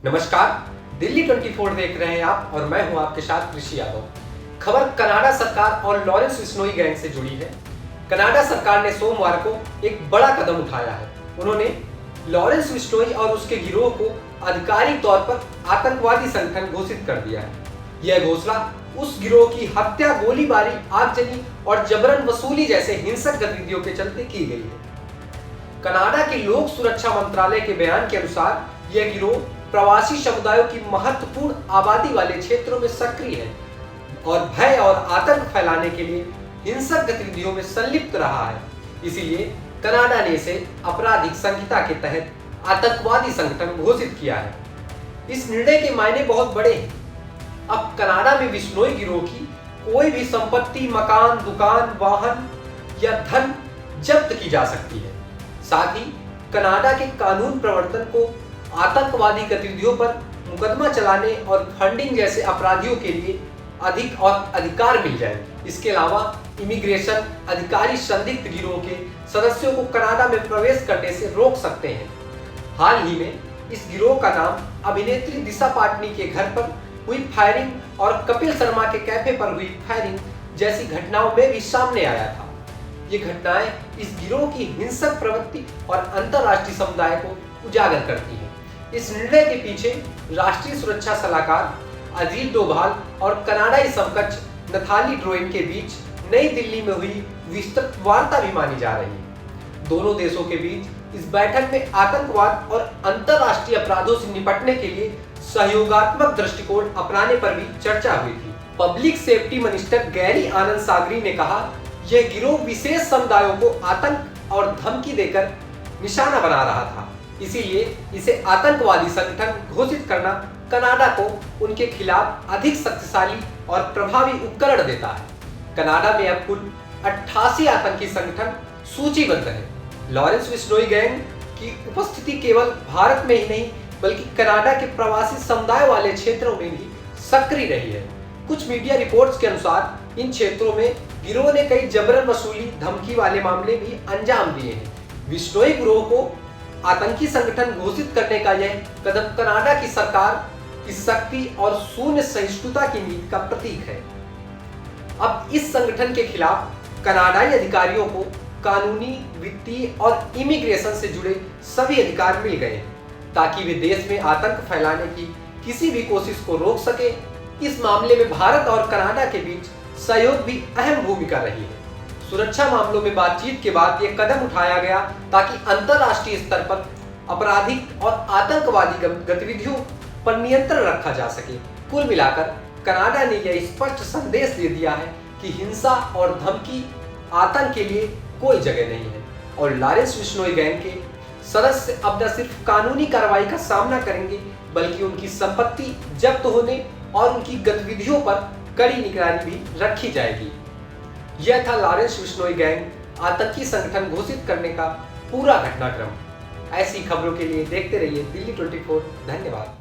नमस्कार, दिल्ली 24 देख रहे हैं आप और मैं हूं आपके साथ ऋषि यादव। खबर कनाडा सरकार और लॉरेंस बिश्नोई गैंग से जुड़ी है। कनाडा सरकार ने सोमवार को एक बड़ा कदम उठाया है। उन्होंने लॉरेंस बिश्नोई और उसके गिरोह को आधिकारिक तौर पर आतंकवादी संगठन घोषित कर दिया है। यह घोषणा उस गिरोह की हत्या, गोलीबारी, आगजनी और जबरन वसूली जैसे हिंसक गतिविधियों के चलते की गई है। कनाडा के लोक सुरक्षा मंत्रालय के बयान के अनुसार यह गिरोह प्रवासी समुदायों की महत्वपूर्ण आबादी वाले क्षेत्रों में सक्रिय है और भय और आतंक फैलाने के लिए हिंसक गतिविधियों में संलिप्त रहा है। इसीलिए कनाडा ने इसे आपराधिक संहिता के तहत आतंकवादी संगठन घोषित किया है। इस निर्णय के मायने बहुत बड़े हैं। अब कनाडा में बिश्नोई गिरोह की कोई भी संपत्ति, मकान, दुकान, वाहन या धन जब्त की जा सकती है। साथ ही कनाडा के कानून प्रवर्तन को आतंकवादी गतिविधियों पर मुकदमा चलाने और फंडिंग जैसे अपराधियों के लिए अधिक और अधिकार मिल जाए। इसके अलावा इमिग्रेशन अधिकारी संदिग्ध गिरोह के सदस्यों को कनाडा में प्रवेश करने से रोक सकते हैं। हाल ही में इस गिरोह का नाम अभिनेत्री दिशा पाटनी के घर पर हुई फायरिंग और कपिल शर्मा के कैफे पर हुई फायरिंग जैसी घटनाओं में भी सामने आया था। ये घटनाएं इस गिरोह की हिंसक प्रवृत्ति और अंतर्राष्ट्रीय समुदाय को उजागर करती हैं। इस निर्णय के पीछे राष्ट्रीय सुरक्षा सलाहकार अजीत डोभाल और कनाडाई समकक्ष नथाली ड्रोइन के बीच नई दिल्ली में हुई विस्तृत वार्ता भी मानी जा रही है। दोनों देशों के बीच इस बैठक में आतंकवाद और अंतर्राष्ट्रीय अपराधों से निपटने के लिए सहयोगात्मक दृष्टिकोण अपनाने पर भी चर्चा हुई थी। पब्लिक सेफ्टी मिनिस्टर गैरी आनंद सागरी ने कहा, यह गिरोह विशेष समुदायों को आतंक और धमकी देकर निशाना बना रहा था, इसीलिए इसे आतंकवादी संगठन घोषित करना कनाडा को उनके खिलाफ अधिक शक्तिशाली और प्रभावी उपकरण देता है। कनाडा में अब कुल 88 आतंकी संगठन सूचीबद्ध हैं। लॉरेंस बिश्नोई गैंग की उपस्थिति केवल भारत में ही नहीं बल्कि कनाडा के प्रवासी समुदाय वाले क्षेत्रों में भी सक्रिय रही है। कुछ मीडिया रिपोर्ट्स के अनुसार इन क्षेत्रों में गिरोह ने कई जबरन वसूली, धमकी वाले मामले भी अंजाम दिए हैं। बिश्नोई गिरोह को आतंकी संगठन घोषित करने का यह कदम कनाडा की सरकार की शक्ति और शून्य सहिष्णुता की नीति का प्रतीक है। अब इस संगठन के खिलाफ कनाडाई अधिकारियों को कानूनी, वित्तीय और इमिग्रेशन से जुड़े सभी अधिकार मिल गए हैं ताकि वे देश में आतंक फैलाने की किसी भी कोशिश को रोक सके। इस मामले में भारत और कनाडा के बीच सहयोग भी अहम भूमिका रही है। सुरक्षा मामलों में बातचीत के बाद यह कदम उठाया गया ताकि अंतर्राष्ट्रीय स्तर पर आपराधिक और आतंकवादी गतिविधियों पर नियंत्रण रखा जा सके। कुल मिलाकर कनाडा ने यह स्पष्ट संदेश दे दिया है कि हिंसा और धमकी, आतंक के लिए कोई जगह नहीं है और लॉरेंस बिश्नोई गैंग के सदस्य अब न सिर्फ कानूनी कार्रवाई का सामना करेंगे बल्कि उनकी संपत्ति जब्त होने और उनकी गतिविधियों पर कड़ी निगरानी भी रखी जाएगी। यह था लॉरेंस बिश्नोई गैंग आतंकी संगठन घोषित करने का पूरा घटनाक्रम। ऐसी खबरों के लिए देखते रहिए दिल्ली 24। धन्यवाद।